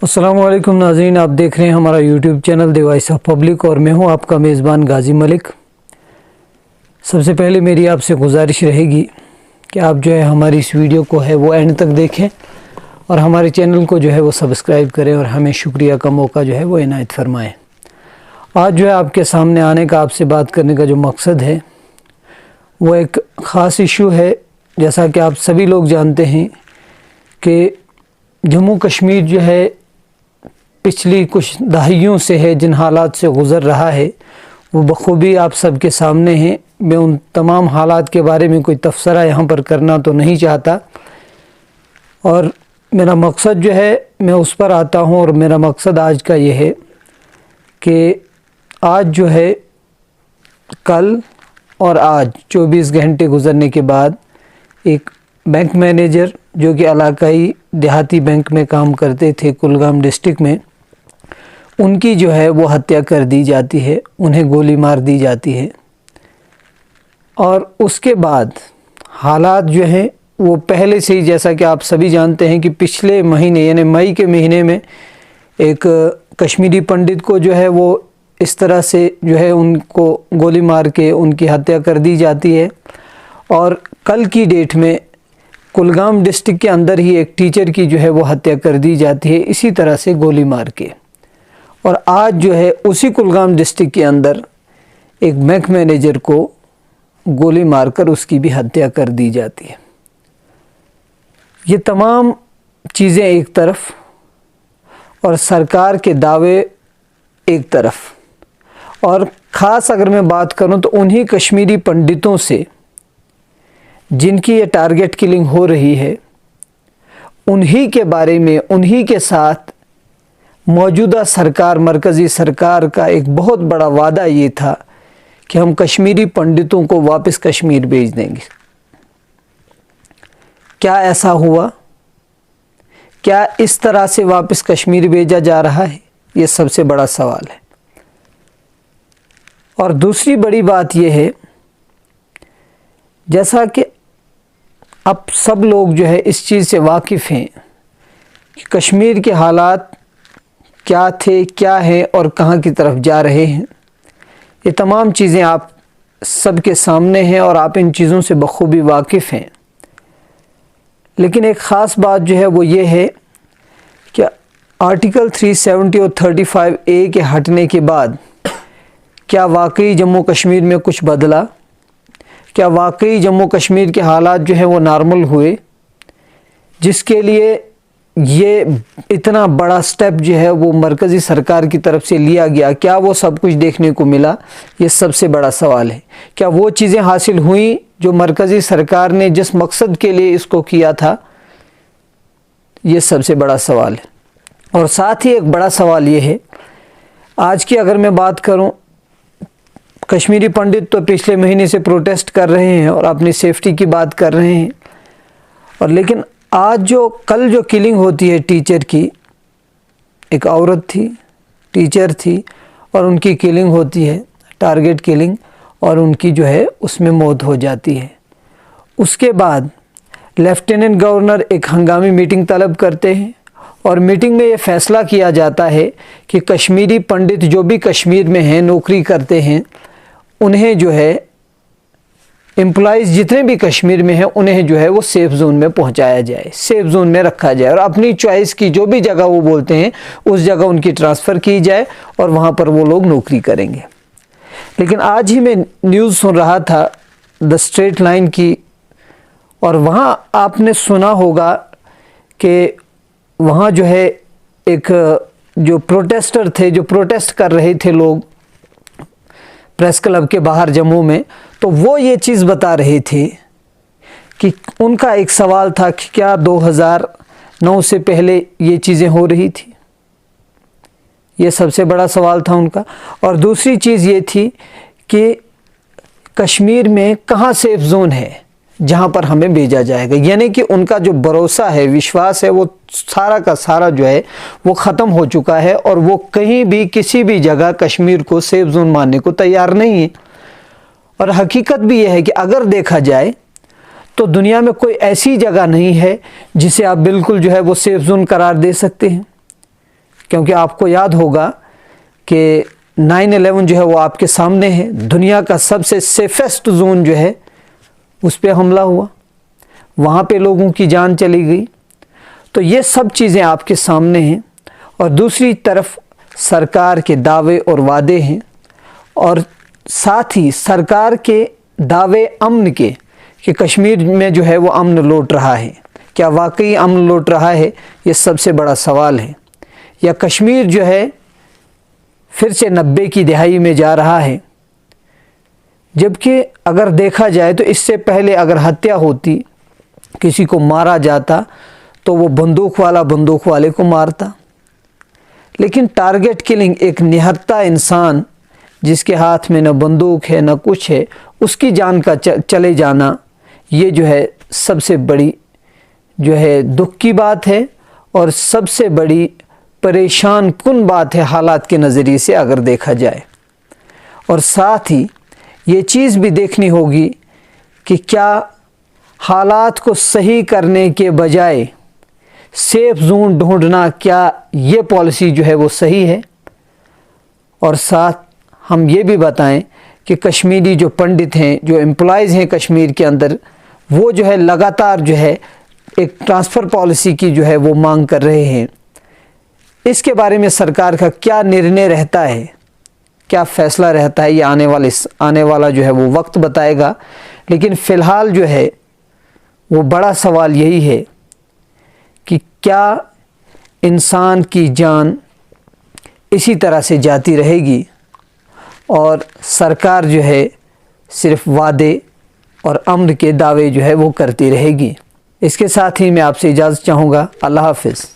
अस्सलाम वालेकुम नाज़रीन, आप देख रहे हैं हमारा YouTube channel the voice of public और मैं हूं आपका मेज़बान गाजी मलिक। सबसे पहले मेरी आपसे गुजारिश रहेगी कि आप जो है हमारी इस वीडियो को है वो एंड तक देखें और हमारे चैनल को जो है वो सब्सक्राइब करें और हमें शुक्रिया का मौका जो है वो इनायत फरमाएँ। आज जो है आपके सामने आने का, आपसे बात करने का जो मकसद है वो एक ख़ास इशू है। जैसा कि आप सभी लोग जानते हैं कि जम्मू कश्मीर जो है पिछली कुछ दहाइयों से है जिन हालात से गुज़र रहा है वो बखूबी आप सबके सामने हैं। मैं उन तमाम हालात के बारे में कोई तबसरा यहाँ पर करना तो नहीं चाहता और मेरा मकसद जो है मैं उस पर आता हूँ। और मेरा मकसद आज का ये है कि आज जो है कल और आज 24 घंटे गुज़रने के बाद एक बैंक मैनेजर जो कि इलाकाई देहाती बैंक में काम करते थे कुलगाम डिस्ट्रिक्ट में, उनकी जो है वो हत्या कर दी जाती है, उन्हें गोली मार दी जाती है। और उसके बाद हालात जो हैं वो पहले से ही, जैसा कि आप सभी जानते हैं कि पिछले महीने यानी मई के महीने में एक कश्मीरी पंडित को जो है वो इस तरह से जो है उनको गोली मार के उनकी हत्या कर दी जाती है। और कल की डेट में कुलगाम डिस्ट्रिक्ट के अंदर ही एक टीचर की जो है वो हत्या कर दी जाती है इसी तरह से गोली मार के। और आज जो है उसी कुलगाम डिस्ट्रिक्ट के अंदर एक बैंक मैनेजर को गोली मारकर उसकी भी हत्या कर दी जाती है। ये तमाम चीज़ें एक तरफ और सरकार के दावे एक तरफ, और ख़ास अगर मैं बात करूं तो उन्हीं कश्मीरी पंडितों से जिनकी ये टारगेट किलिंग हो रही है, उन्हीं के बारे में, उन्हीं के साथ मौजूदा सरकार, मरकज़ी सरकार का एक बहुत बड़ा वादा ये था कि हम कश्मीरी पंडितों को वापस कश्मीर भेज देंगे। क्या ऐसा हुआ? क्या इस तरह से वापस कश्मीर भेजा जा रहा है? ये सबसे बड़ा सवाल है। और दूसरी बड़ी बात यह है, जैसा कि अब सब लोग जो है इस चीज़ से वाकिफ़ हैं कि कश्मीर के हालात क्या थे, क्या हैं और कहाँ की तरफ जा रहे हैं, ये तमाम चीज़ें आप सबके सामने हैं और आप इन चीज़ों से बखूबी वाकिफ़ हैं। लेकिन एक ख़ास बात जो है वो ये है कि आर्टिकल 370 और 35A के हटने के बाद क्या वाकई जम्मू कश्मीर में कुछ बदला? क्या वाकई जम्मू कश्मीर के हालात जो है वो नॉर्मल हुए, जिसके लिए ये इतना बड़ा स्टेप जो है वो मरकज़ी सरकार की तरफ से लिया गया? क्या वो सब कुछ देखने को मिला? ये सबसे बड़ा सवाल है। क्या वो चीज़ें हासिल हुई जो मरकज़ी सरकार ने जिस मकसद के लिए इसको किया था? ये सबसे बड़ा सवाल है। और साथ ही एक बड़ा सवाल ये है, आज की अगर मैं बात करूं, कश्मीरी पंडित तो पिछले महीने से प्रोटेस्ट कर रहे हैं और अपनी सेफ्टी की बात कर रहे हैं, और लेकिन आज कल जो किलिंग होती है टीचर की, एक औरत थी, टीचर थी, और उनकी किलिंग होती है, टारगेट किलिंग, और उनकी जो है उसमें मौत हो जाती है। उसके बाद लेफ्टिनेंट गवर्नर एक हंगामी मीटिंग तलब करते हैं और मीटिंग में ये फ़ैसला किया जाता है कि कश्मीरी पंडित जो भी कश्मीर में हैं, नौकरी करते हैं, उन्हें जो है एम्प्लॉइज़ जितने भी कश्मीर में हैं उन्हें जो है वो सेफ़ जोन में पहुंचाया जाए, सेफ़ जोन में रखा जाए और अपनी चॉइस की जो भी जगह वो बोलते हैं उस जगह उनकी ट्रांसफ़र की जाए और वहाँ पर वो लोग नौकरी करेंगे। लेकिन आज ही मैं न्यूज़ सुन रहा था द स्ट्रेट लाइन की, और वहाँ आपने सुना होगा कि वहाँ जो है एक जो प्रोटेस्टर थे, जो प्रोटेस्ट कर रहे थे लोग प्रेस क्लब के बाहर जम्मू में, तो वो ये चीज़ बता रहे थे कि उनका एक सवाल था कि क्या 2009 से पहले ये चीज़ें हो रही थी? ये सबसे बड़ा सवाल था उनका। और दूसरी चीज़ ये थी कि कश्मीर में कहाँ सेफ जोन है जहाँ पर हमें भेजा जाएगा, यानी कि उनका जो भरोसा है, विश्वास है, वो सारा का सारा जो है वो ख़त्म हो चुका है और वो कहीं भी किसी भी जगह कश्मीर को सेफ जोन मानने को तैयार नहीं है। और हकीकत भी यह है कि अगर देखा जाए तो दुनिया में कोई ऐसी जगह नहीं है जिसे आप बिल्कुल जो है वो सेफ जोन करार दे सकते हैं। کیونکہ آپ کو یاد ہوگا کہ 9/11 جو ہے وہ آپ کے سامنے ہے، دنیا کا سب سے سیفسٹ زون جو ہے اس پہ حملہ ہوا، وہاں پہ لوگوں کی جان چلی گئی۔ تو یہ سب چیزیں آپ کے سامنے ہیں، اور دوسری طرف سرکار کے دعوے اور وعدے ہیں، اور ساتھ ہی سرکار کے دعوے امن کے کہ کشمیر میں جو ہے وہ امن لوٹ رہا ہے۔ کیا واقعی امن لوٹ رہا ہے؟ یہ سب سے بڑا سوال ہے۔ یا کشمیر جو ہے پھر سے 90 کی دہائی میں جا رہا ہے؟ جبکہ اگر دیکھا جائے تو اس سے پہلے اگر ہتیا ہوتی، کسی کو مارا جاتا، تو وہ بندوق والا بندوق والے کو مارتا، لیکن ٹارگٹ کلنگ، ایک نہتھا انسان جس کے ہاتھ میں نہ بندوق ہے نہ کچھ ہے، اس کی جان کا چلے جانا، یہ جو ہے سب سے بڑی جو ہے دکھ کی بات ہے، اور سب سے بڑی پریشان کن بات ہے حالات کے نظریے سے اگر دیکھا جائے۔ اور ساتھ ہی یہ چیز بھی دیکھنی ہوگی کہ کیا حالات کو صحیح کرنے کے بجائے سیف زون ڈھونڈنا، کیا یہ پالیسی جو ہے وہ صحیح ہے؟ اور ساتھ ہم یہ بھی بتائیں کہ کشمیری جو پنڈت ہیں، جو امپلائیز ہیں کشمیر کے اندر، وہ جو ہے لگاتار جو ہے ایک ٹرانسفر پالیسی کی جو ہے وہ مانگ کر رہے ہیں۔ اس کے بارے میں سرکار کا کیا نرنے رہتا ہے، کیا فیصلہ رہتا ہے، یہ آنے والا جو ہے وہ وقت بتائے گا۔ لیکن فی الحال جو ہے وہ بڑا سوال یہی ہے کہ کیا انسان کی جان اسی طرح سے جاتی رہے گی، اور سرکار جو ہے صرف وعدے اور امن کے دعوے جو ہے وہ کرتی رہے گی؟ اس کے ساتھ ہی میں آپ سے اجازت چاہوں گا۔ اللہ حافظ۔